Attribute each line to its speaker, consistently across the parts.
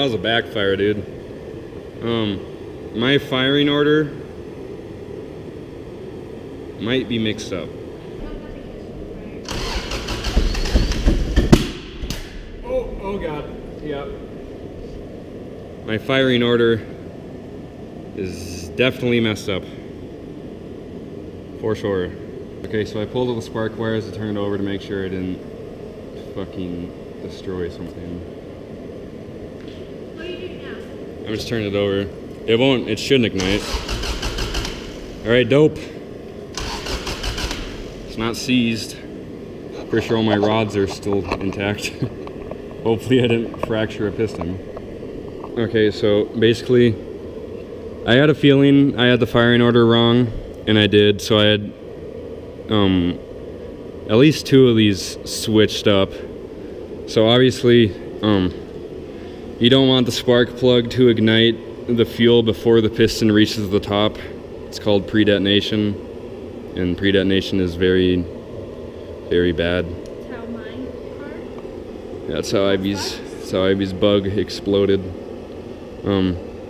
Speaker 1: cause a backfire, dude. My firing order might be mixed up. Oh god. Yep. My firing order is definitely messed up. For sure. Okay, so I pulled all the spark wires to turn it over to make sure I didn't fucking destroy something.
Speaker 2: What are you doing now?
Speaker 1: I'm just turning it over. It shouldn't ignite. Alright, dope. It's not seized. Pretty sure all my rods are still intact. Hopefully I didn't fracture a piston. Okay, so basically, I had a feeling I had the firing order wrong, and I did, so I had at least 2 of these switched up. So obviously, you don't want the spark plug to ignite the fuel before the piston reaches the top. It's called pre-detonation, and pre-detonation is very, very bad.
Speaker 2: That's how mine are.
Speaker 1: That's how Ivy's bug exploded.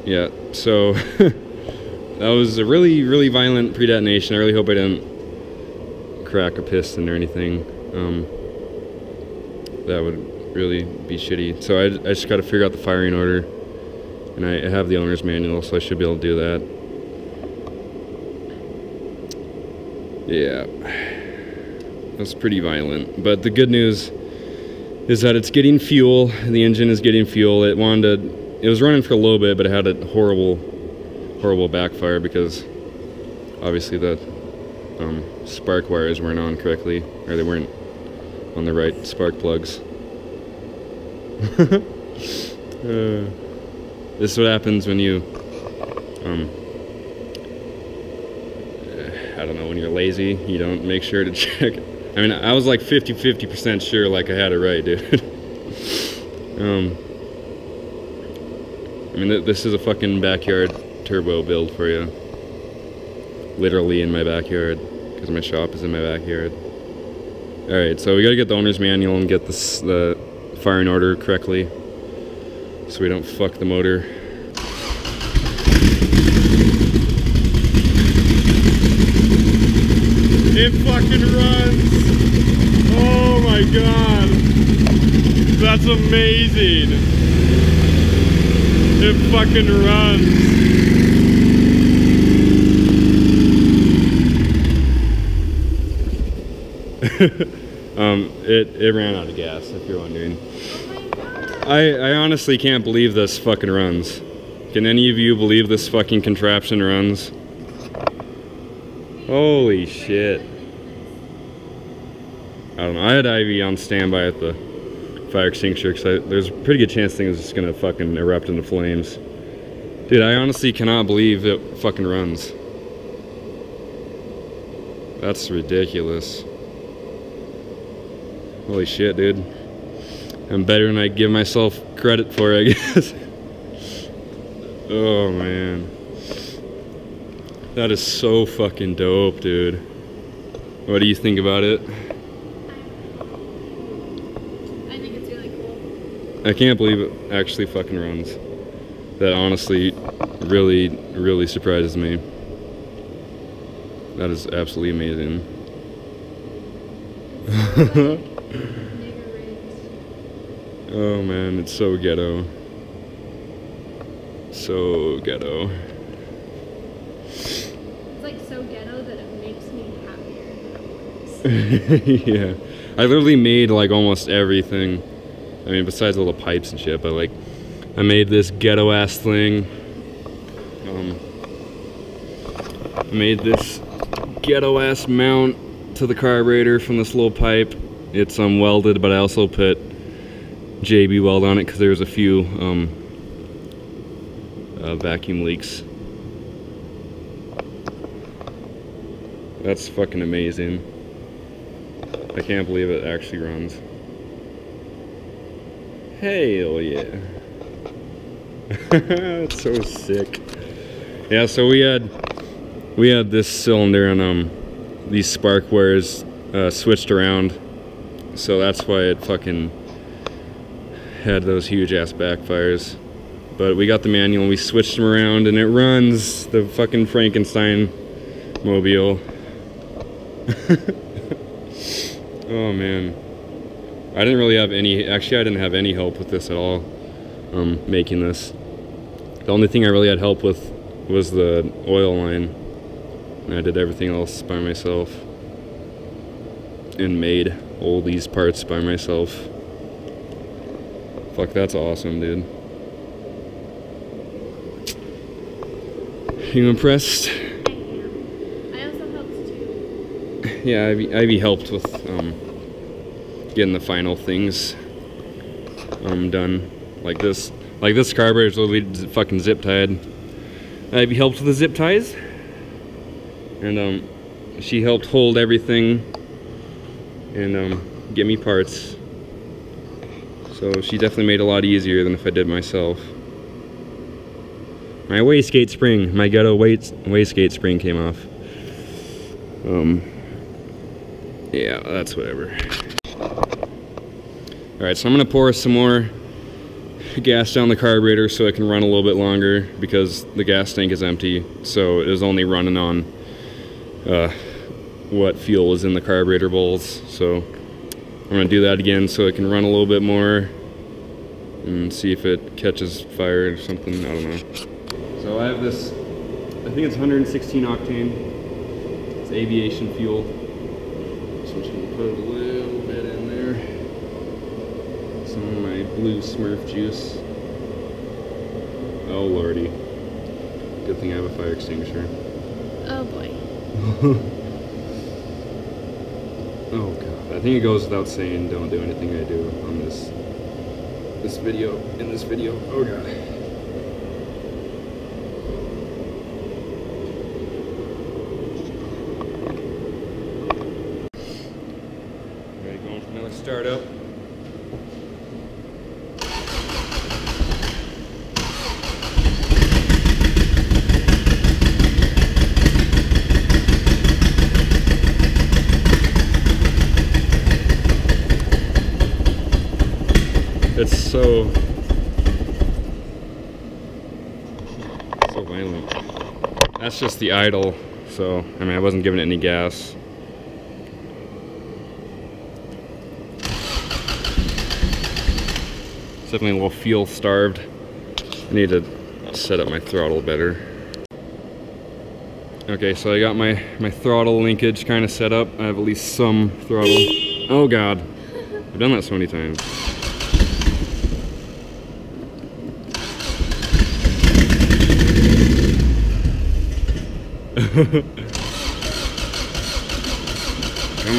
Speaker 1: Yeah, so that was a really, really violent pre-detonation. I really hope I didn't crack a piston or anything. That would really be shitty. So I just got to figure out the firing order, and I have the owner's manual, so I should be able to do that. Yeah, that's pretty violent. But the good news is that it's getting fuel. The engine is getting fuel. It was running for a little bit, but it had a horrible backfire because obviously the spark wires weren't on correctly, or they weren't on the right spark plugs. This is what happens when you I don't know, when you're lazy, you don't make sure to check. I mean, I was like 50% sure like I had it right, dude. I mean, this is a fucking backyard turbo build for you. Literally in my backyard, because my shop is in my backyard. Alright, so we gotta get the owner's manual and get the firing order correctly, so we don't fuck the motor. It fucking runs! Oh my god! That's amazing! It fucking runs! It ran out of gas, if you're wondering. I honestly can't believe this fucking runs. Can any of you believe this fucking contraption runs? Holy shit. I don't know, I had Ivy on standby at the fire extinguisher because there's a pretty good chance thing is just gonna fucking erupt into flames. Dude, I honestly cannot believe it fucking runs. That's ridiculous. Holy shit, dude. I'm better than I give myself credit for, I guess. Oh, man. That is so fucking dope, dude. What do you think about it?
Speaker 2: I think it's really cool.
Speaker 1: I can't believe it actually fucking runs. That honestly really, really surprises me. That is absolutely amazing. Oh man, it's so ghetto. So ghetto.
Speaker 2: It's like so ghetto that it makes me happier.
Speaker 1: Yeah. I literally made like almost everything. I mean, besides all the pipes and shit, but like, I made this ghetto ass thing. I made this ghetto ass mount to the carburetor from this little pipe. It's welded, but I also put JB weld on it because there was a few vacuum leaks. That's fucking amazing. I can't believe it actually runs. Hell yeah. That's so sick. Yeah, so we had this cylinder and these spark wires switched around, so that's why it fucking had those huge ass backfires. But we got the manual and we switched them around, and it runs the fucking Frankenstein mobile. Oh man. I didn't really have any, actually I didn't have any help with this at all, making this. The only thing I really had help with was the oil line. And I did everything else by myself. And made all these parts by myself. Fuck, that's awesome, dude. You impressed?
Speaker 2: I am. I also helped too.
Speaker 1: Yeah, Ivy helped with getting the final things done. Like this carburetor is literally fucking zip tied. Ivy helped with the zip ties, and she helped hold everything and get me parts. So she definitely made it a lot easier than if I did myself. My wastegate spring, my ghetto wastegate spring came off. Yeah, that's whatever. Alright, so I'm gonna pour some more gas down the carburetor so it can run a little bit longer, because the gas tank is empty, so it is only running on what fuel is in the carburetor bowls. So I'm gonna do that again so it can run a little bit more and see if it catches fire or something. I don't know. So I have this, I think it's 116 octane. It's aviation fuel. So I'm just gonna put a little bit in there. Some of my blue Smurf juice. Oh lordy. Good thing I have a fire extinguisher.
Speaker 2: Oh boy.
Speaker 1: Oh god. I think it goes without saying, don't do anything I do on this video, in this video. Oh god. Alright, going for another startup. It's so violent. That's just the idle, so I mean I wasn't giving it any gas. It's definitely a little fuel starved. I need to set up my throttle better. Okay, so I got my throttle linkage kind of set up. I have at least some throttle. Oh god, I've done that so many times. Come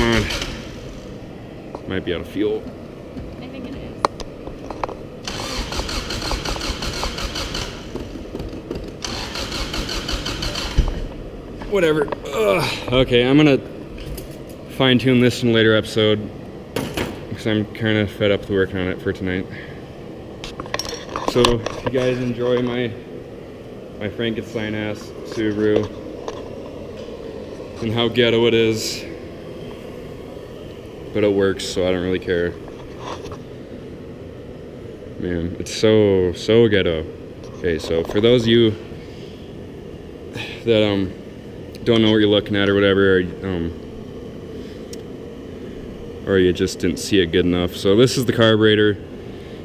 Speaker 1: on. Might be out of fuel.
Speaker 2: I think it is.
Speaker 1: Whatever. Ugh. Okay, I'm gonna fine tune this in a later episode because I'm kind of fed up with working on it for tonight. So if you guys enjoy my Frankenstein ass Subaru and how ghetto it is, but it works, so I don't really care. Man, it's so ghetto. Okay, so for those of you that don't know what you're looking at or whatever, or you just didn't see it good enough. So this is the carburetor.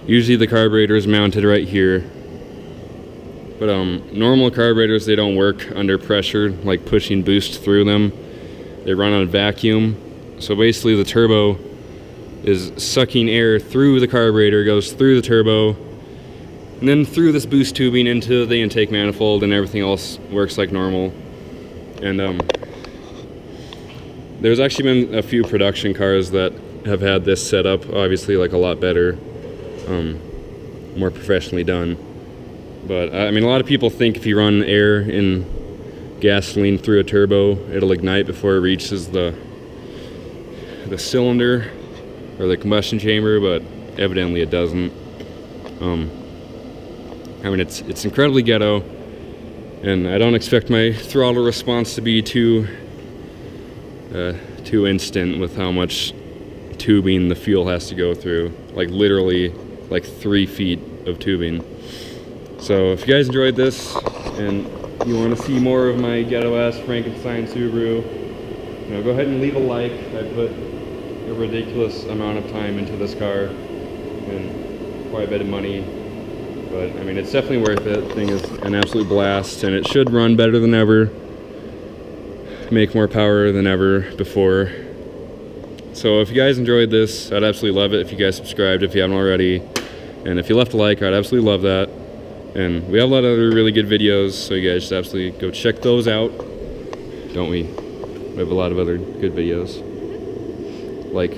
Speaker 1: Usually the carburetor is mounted right here. But normal carburetors, they don't work under pressure, like pushing boost through them. They run on vacuum. So basically the turbo is sucking air through the carburetor, goes through the turbo, and then through this boost tubing into the intake manifold, and everything else works like normal. And there's actually been a few production cars that have had this set up, obviously like a lot better, more professionally done. But I mean, a lot of people think if you run air in gasoline through a turbo, it'll ignite before it reaches the cylinder or the combustion chamber, but evidently it doesn't. I mean, it's incredibly ghetto, and I don't expect my throttle response to be too instant with how much tubing the fuel has to go through. Like literally, like 3 feet of tubing. So if you guys enjoyed this and you want to see more of my ghetto-ass Frankenstein Subaru, you know, go ahead and leave a like. I put a ridiculous amount of time into this car and quite a bit of money, but I mean, it's definitely worth it. The thing is an absolute blast, and it should run better than ever, make more power than ever before. So if you guys enjoyed this, I'd absolutely love it if you guys subscribed if you haven't already, and if you left a like, I'd absolutely love that. And we have a lot of other really good videos, so you guys just absolutely go check those out, don't we? We have a lot of other good videos, like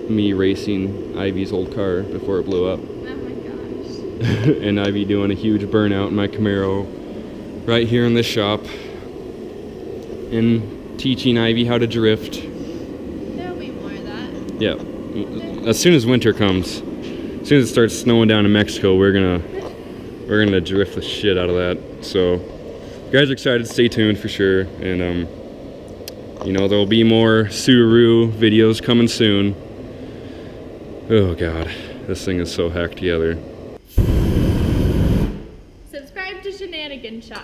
Speaker 1: me racing Ivy's old car before it blew up.
Speaker 2: Oh my gosh.
Speaker 1: And Ivy doing a huge burnout in my Camaro right here in this shop, and teaching Ivy how to drift.
Speaker 2: There'll be more of that.
Speaker 1: Yeah, as soon as winter comes, as soon as it starts snowing down in Mexico, we're gonna drift the shit out of that. So if you guys are excited, stay tuned for sure. And you know, there'll be more Subaru videos coming soon. Oh god, this thing is so hacked together.
Speaker 2: Subscribe to Shenaniganshop.